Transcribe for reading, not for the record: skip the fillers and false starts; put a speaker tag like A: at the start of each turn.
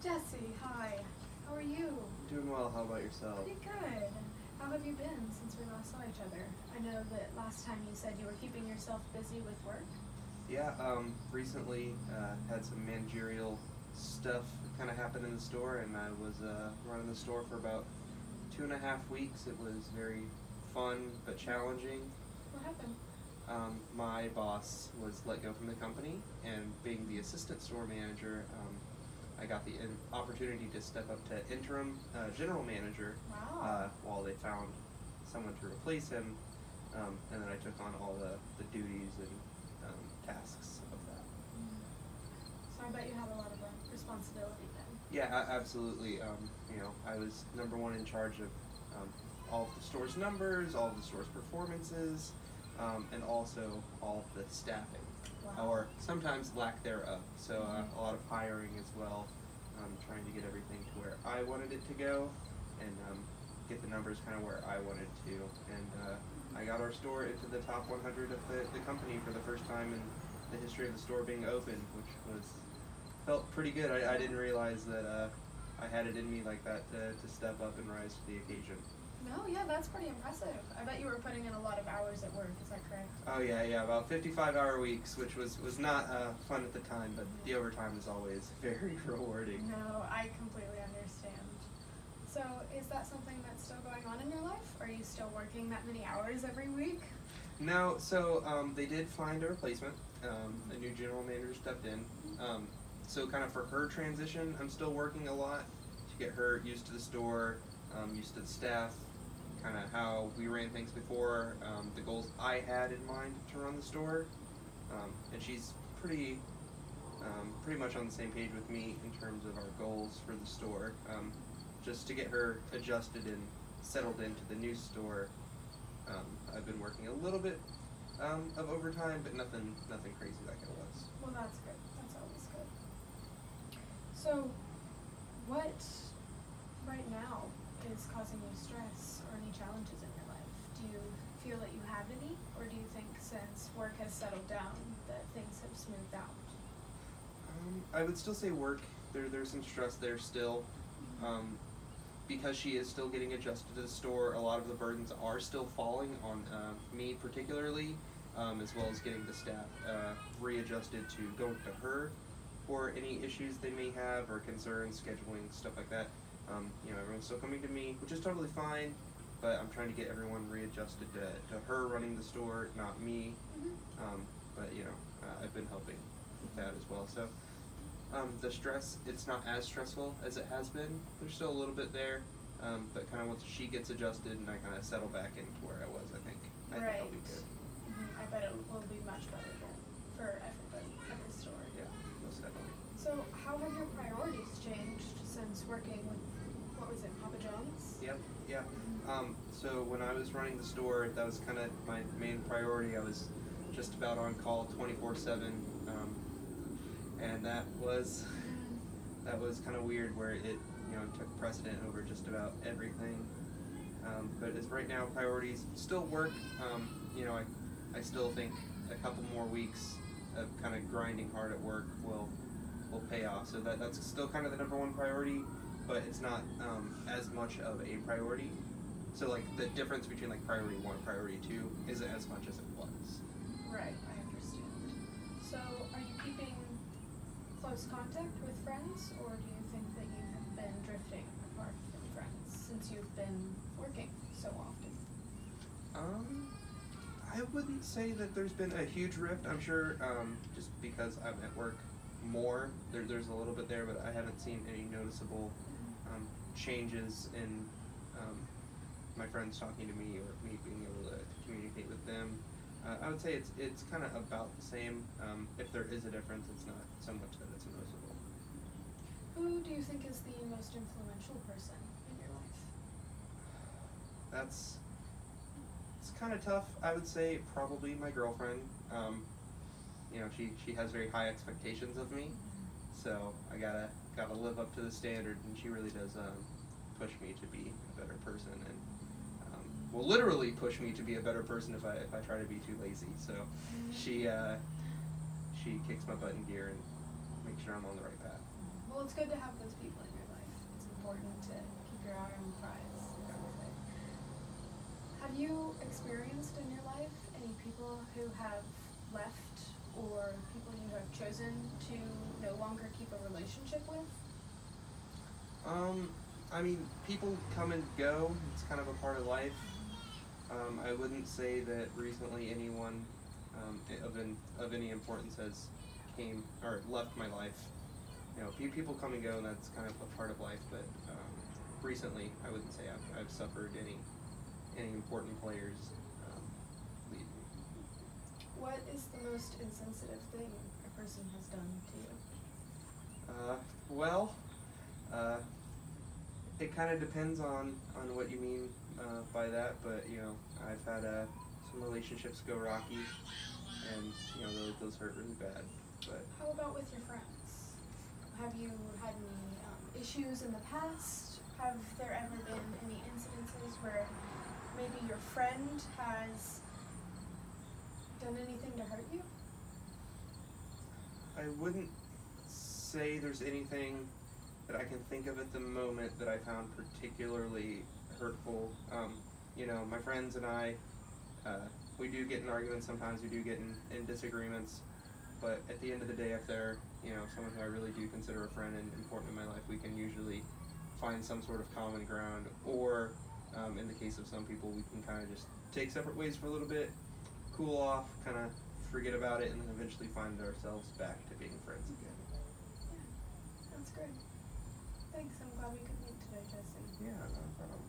A: Jesse, hi. How are you?
B: Doing well. How about yourself?
A: Pretty good. How have you been since we last saw each other? I know that last time you said you were keeping yourself busy with work.
B: Yeah, recently had some managerial stuff kind of happen in the store, and I was running the store for about 2.5 weeks. It was very fun but challenging.
A: What happened?
B: My boss was let go from the company, and being the assistant store manager, I got the opportunity to step up to interim general manager
A: Wow.
B: while they found someone to replace him, and then I took on all the duties and tasks of that.
A: So I bet you have a lot of responsibility then.
B: Yeah, absolutely. I was number one in charge of all of the store's numbers, all of the store's performances, and also all of the staffing,
A: Wow.
B: or sometimes lack thereof. So a lot of hiring as well, trying to get everything to where I wanted it to go, and get the numbers kind of where I wanted to. And I got our store into the top 100 of the company for the first time in the history of the store being open, which felt pretty good. I didn't realize that I had it in me like that to step up and rise to the occasion.
A: No, yeah, that's pretty impressive. I bet you were putting in a lot of hours at work, is that correct?
B: Oh yeah, about 55-hour weeks, which was not fun at the time, but the overtime is always very rewarding.
A: No, I completely understand. So, is that something that's still going on in your life? Are you still working that many hours every week?
B: No, so they did find a replacement. A new general manager stepped in. So kind of for her transition, I'm still working a lot to get her used to the store, used to the staff, kind of how we ran things before, the goals I had in mind to run the store, and she's pretty much on the same page with me in terms of our goals for the store. Just to get her adjusted and settled into the new store, I've been working a little bit of overtime, but nothing crazy like it was.
A: Well, that's good. That's always good. So, what right now is causing you stress or any challenges in your life? Do you feel that you have any, or do you think since work has settled down that things have smoothed out?
B: I would still say work. There's some stress there still. Because she is still getting adjusted to the store, a lot of the burdens are still falling on me particularly, as well as getting the staff readjusted to going to her for any issues they may have or concerns, scheduling, stuff like that. Everyone's still coming to me, which is totally fine, but I'm trying to get everyone readjusted to her running the store, not me. But I've been helping with that as well. So the stress, it's not as stressful as it has been. There's still a little bit there, but kind of once she gets adjusted and I kind of settle back into where I was, I think I'll be good.
A: I bet it will be much better then for everybody at the store.
B: Yeah, most definitely.
A: So, how have your priorities changed since working with, what was it, Papa John's?
B: Yep, yeah. So when I was running the store, that was kind of my main priority. I was just about on call 24/7, and that was kind of weird, where it took precedent over just about everything. But as right now, priorities still work. I still think a couple more weeks of kind of grinding hard at work will pay off. So that's still kind of the number one priority, but it's not as much of a priority. So like the difference between like priority 1 and priority 2 isn't as much as it was.
A: Right, I understand. So, are you keeping close contact with friends, or do you think that you have been drifting apart from friends since you've been working so often?
B: I wouldn't say that there's been a huge rift. I'm sure just because I'm at work more, there's a little bit there, but I haven't seen any noticeable changes in my friends talking to me or me being able to communicate with them. I would say it's kind of about the same. If there is a difference, it's not so much that it's noticeable.
A: Who do you think is the most influential person in your life?
B: It's kind of tough. I would say probably my girlfriend. She has very high expectations of me, so I gotta live up to the standard, and she really does push me to be a better person, and will literally push me to be a better person if I try to be too lazy. So she kicks my butt in gear and makes sure I'm on the right path.
A: Well, it's good to have those people in your life. It's important to keep your eye on the prize. Have you experienced in your life any people who have left or people you have chosen to no longer keep a relationship with?
B: I mean, people come and go. It's kind of a part of life. I wouldn't say that recently anyone of any importance has came or left my life. You know, people come and go, and that's kind of a part of life. But recently, I wouldn't say I've suffered any important players leave me.
A: What is the most insensitive thing a person has done to you?
B: Well, it kind of depends on what you mean by that, but you know, I've had some relationships go rocky, and you know, those hurt really bad. But
A: How about with your friends? Have you had any issues in the past? Have there ever been any incidences where maybe your friend has done anything to hurt you?
B: I wouldn't say there's anything that I can think of at the moment that I found particularly hurtful. You know, my friends and I, we do get in arguments sometimes, we do get in disagreements, but at the end of the day, if they're, you know, someone who I really do consider a friend and important in my life, we can usually find some sort of common ground, or in the case of some people, we can kind of just take separate ways for a little bit, cool off, kind of forget about it, and then eventually find ourselves back to being friends again.
A: Yeah, that's great. Thanks, I'm glad we could meet today, Jesse.
B: Yeah, no problem.